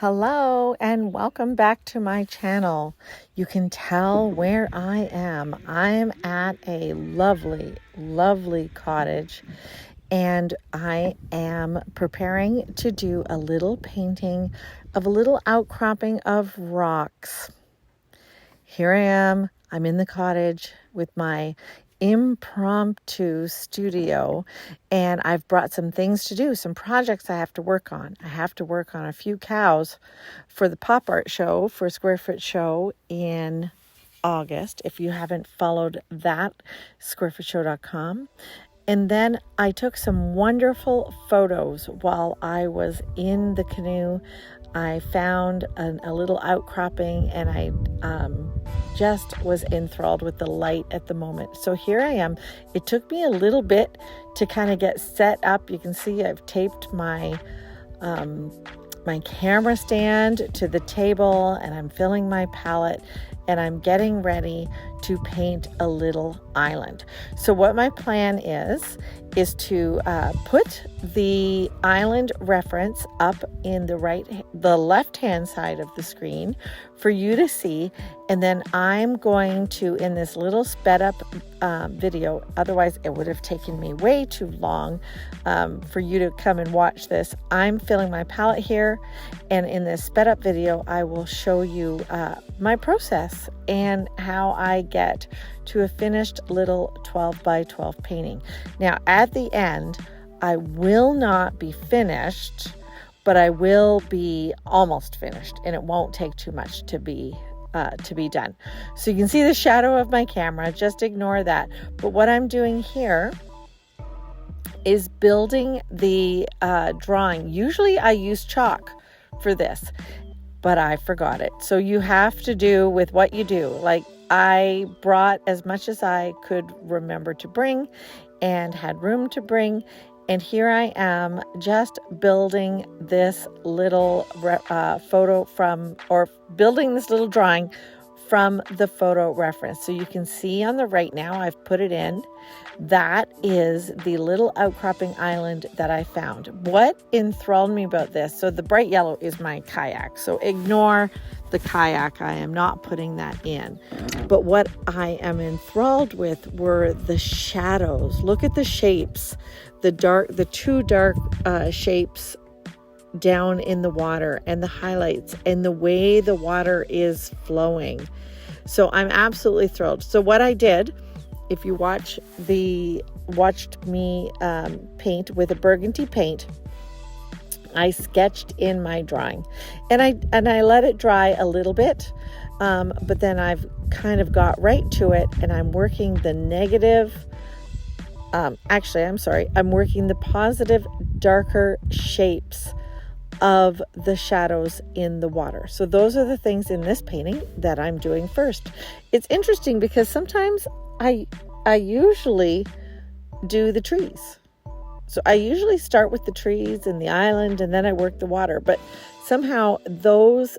Hello and welcome back to my channel. You can tell where I am. I am at a lovely cottage and I am preparing to do a little painting of a little outcropping of rocks. Here I am. I'm in the cottage with my impromptu studio, and I've brought some things to do, some projects I have to work on. I have to work on a few cows for the pop art show, for a square foot show in August. If you haven't followed that, squarefootshow.com. And then I took some wonderful photos while I was in the canoe. I found a little outcropping and I just was enthralled with the light at the moment. So here I am. It took me a little bit to kind of get set up. You can see I've taped my my camera stand to the table and I'm filling my palette and I'm getting ready to paint a little island. So what my plan is to put the island reference up in the left-hand side of the screen for you to see. And then I'm going to, in this little sped up video, otherwise it would have taken me way too long for you to come and watch this. I'm filling my palette here, and in this sped up video, I will show you my process and how I get to a finished little 12 by 12 painting. Now at the end, I will not be finished, but I will be almost finished, and it won't take too much to be done. So you can see the shadow of my camera, just ignore that. But what I'm doing here is building the drawing. Usually I use chalk for this, but I forgot it. So you have to do with what you do. Like, I brought as much as I could remember to bring and had room to bring. And here I am just building this little building this little drawing from the photo reference. So you can see on the right now, I've put it in. That is the little outcropping island that I found. What enthralled me about this, so the bright yellow is my kayak. So ignore the kayak, I am not putting that in. But what I am enthralled with were the shadows. Look at the shapes, the two dark shapes down in the water, and the highlights and the way the water is flowing. So I'm absolutely thrilled. So what I did, if you watched me paint with a burgundy paint, I sketched in my drawing, and I let it dry a little bit, but then I've kind of got right to it, and I'm working the negative. I'm working the positive, darker shapes of the shadows in the water. So those are the things in this painting that I'm doing first. It's interesting because sometimes I usually do the trees. So I usually start with the trees and the island, and then I work the water. But somehow those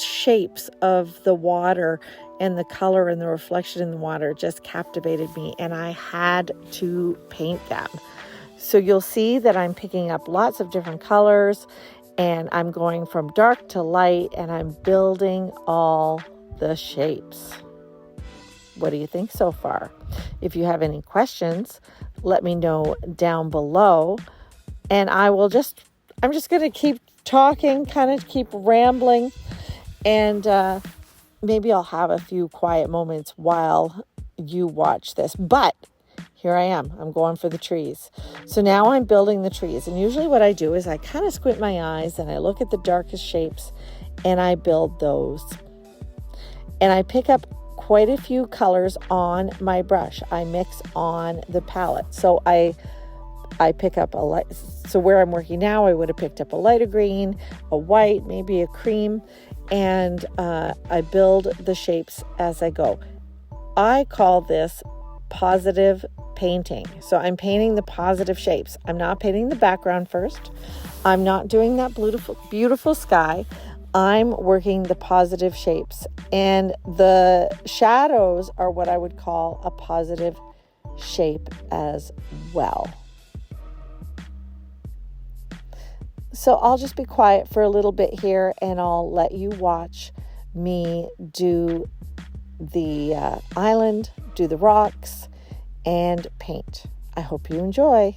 shapes of the water and the color and the reflection in the water just captivated me, and I had to paint them. So you'll see that I'm picking up lots of different colors, and I'm going from dark to light, and I'm building all the shapes. What do you think so far? If you have any questions, let me know down below, and I'm just going to keep talking, kind of keep rambling, and maybe I'll have a few quiet moments while you watch this. But here I am. I'm going for the trees. So now I'm building the trees. And usually what I do is I kind of squint my eyes and I look at the darkest shapes and I build those. And I pick up quite a few colors on my brush. I mix on the palette. So I pick up a light. So where I'm working now, I would have picked up a lighter green, a white, maybe a cream. And I build the shapes as I go. I call this positive painting. So I'm painting the positive shapes. I'm not painting the background first. I'm not doing that beautiful sky. I'm working the positive shapes. And the shadows are what I would call a positive shape as well. So I'll just be quiet for a little bit here, and I'll let you watch me do the island, do the rocks, and paint. I hope you enjoy.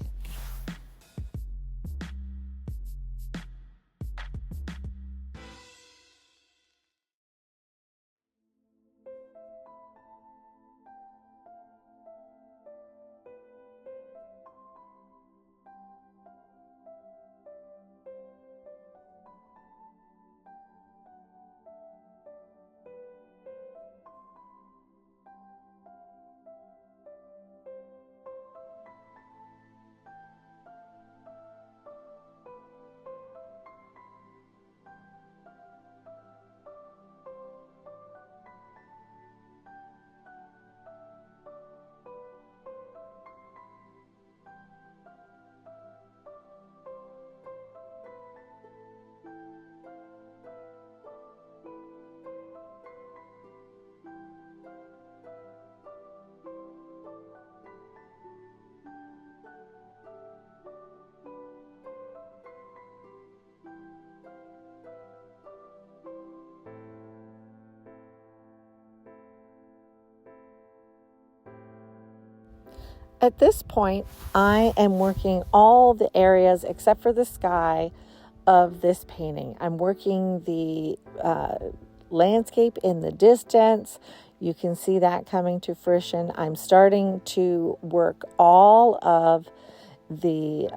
At this point, I am working all the areas except for the sky of this painting. I'm working the landscape in the distance. You can see that coming to fruition. I'm starting to work all of the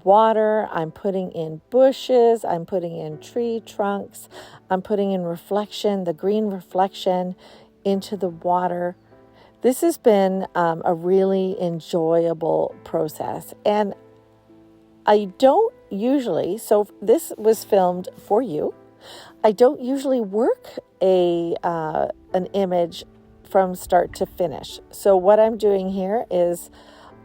water. I'm putting in bushes. I'm putting in tree trunks. I'm putting in reflection, the green reflection into the water. This has been a really enjoyable process, and I don't usually, so this was filmed for you. I don't usually work an image from start to finish. So what I'm doing here is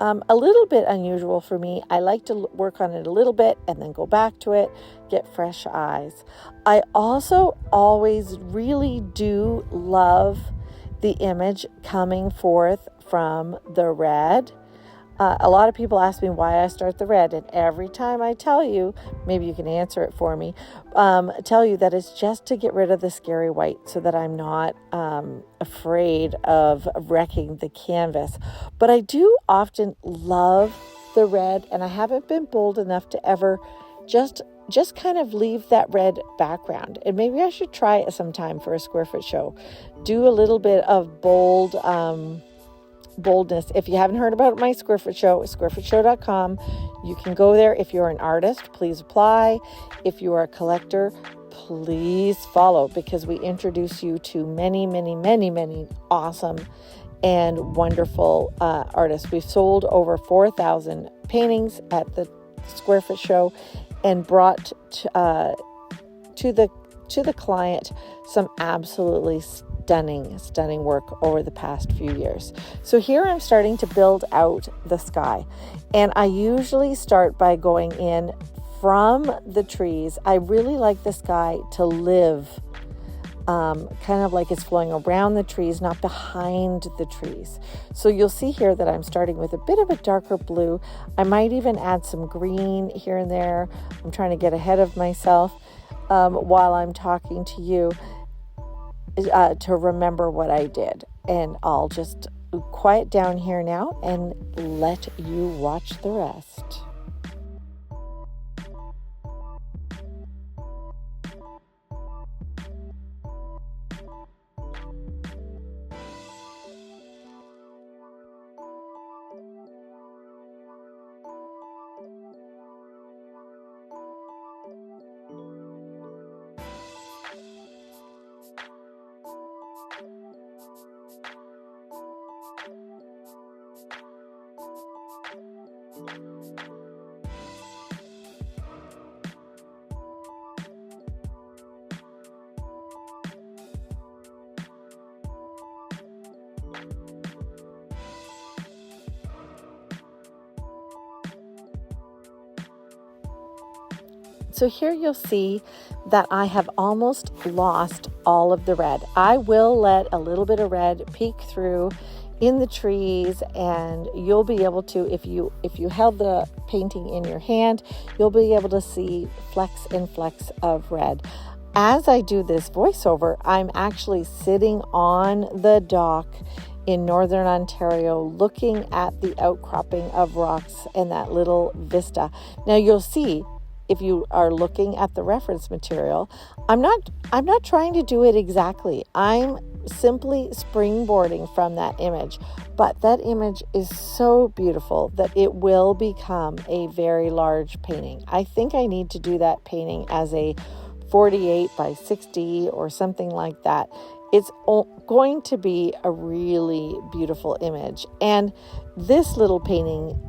a little bit unusual for me. I like to work on it a little bit and then go back to it, get fresh eyes. I also always really do love the image coming forth from the red. A lot of people ask me why I start the red, and every time I tell you, maybe you can answer it for me, tell you that it's just to get rid of the scary white so that I'm not afraid of wrecking the canvas. But I do often love the red, and I haven't been bold enough to ever just kind of leave that red background. And maybe I should try it sometime for a square foot show. Do a little bit of boldness. If you haven't heard about my square foot show, squarefootshow.com. You can go there. If you're an artist, please apply. If you are a collector, please follow, because we introduce you to many, many, many, many awesome and wonderful artists. We've sold over 4,000 paintings at the Square Foot Show, and brought to the client some absolutely stunning work over the past few years. So here I'm starting to build out the sky, and I usually start by going in from the trees. I really like the sky to live kind of like it's flowing around the trees, not behind the trees. So you'll see here that I'm starting with a bit of a darker blue. I might even add some green here and there. I'm trying to get ahead of myself while I'm talking to you to remember what I did. And I'll just quiet down here now and let you watch the rest. So here you'll see that I have almost lost all of the red. I will let a little bit of red peek through in the trees, and you'll be able to, if you held the painting in your hand, you'll be able to see flecks and flecks of red. As I do this voiceover, I'm actually sitting on the dock in Northern Ontario looking at the outcropping of rocks and that little vista. Now you'll see, if you are looking at the reference material, I'm not trying to do it exactly. I'm simply springboarding from that image, but that image is so beautiful that it will become a very large painting. I think I need to do that painting as a 48 by 60 or something like that. It's going to be a really beautiful image, and this little painting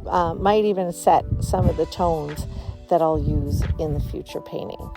might even set some of the tones that I'll use in the future painting.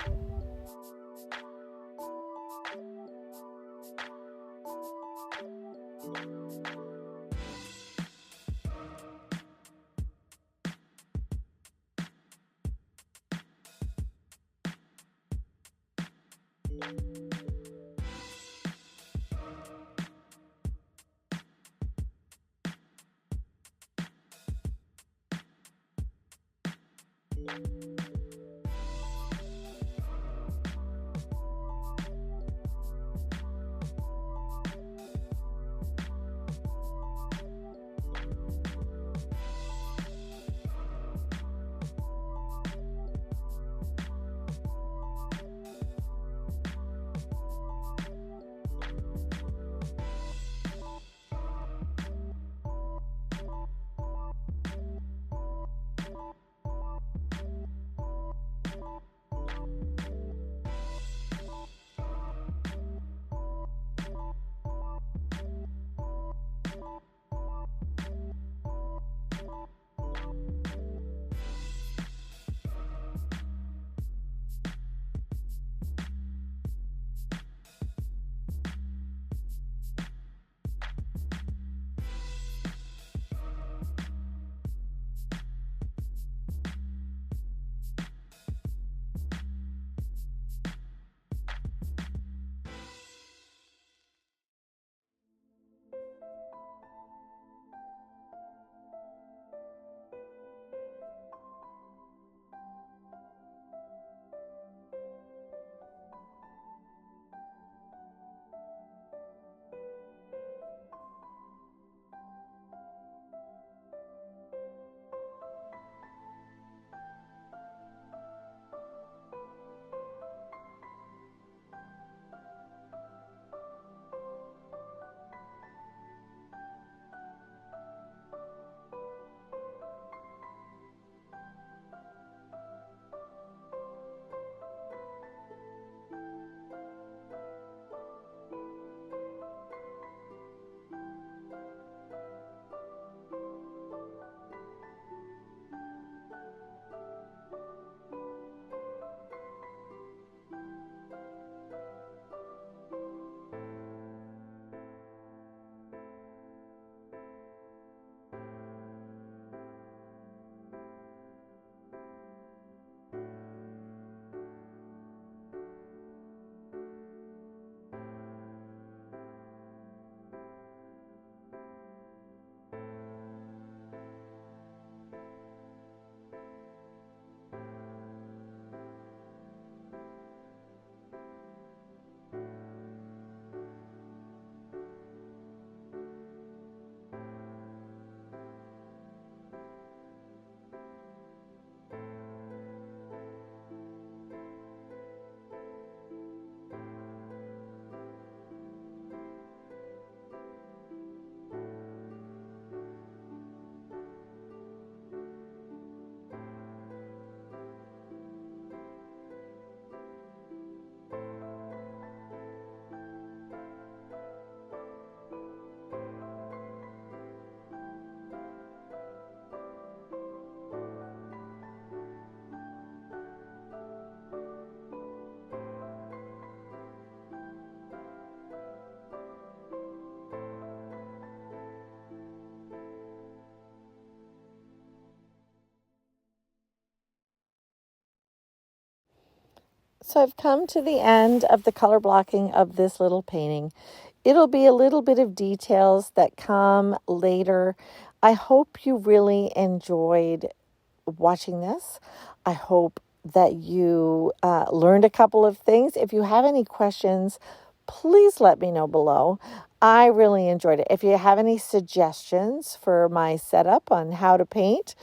So I've come to the end of the color blocking of this little painting. It'll be a little bit of details that come later. I hope you really enjoyed watching this. I hope that you learned a couple of things. If you have any questions, please let me know below. I really enjoyed it. If you have any suggestions for my setup on how to paint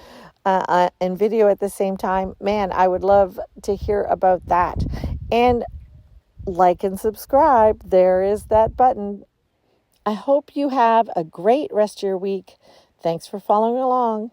and video at the same time, man, I would love to hear about that. And like and subscribe. There is that button. I hope you have a great rest of your week. Thanks for following along.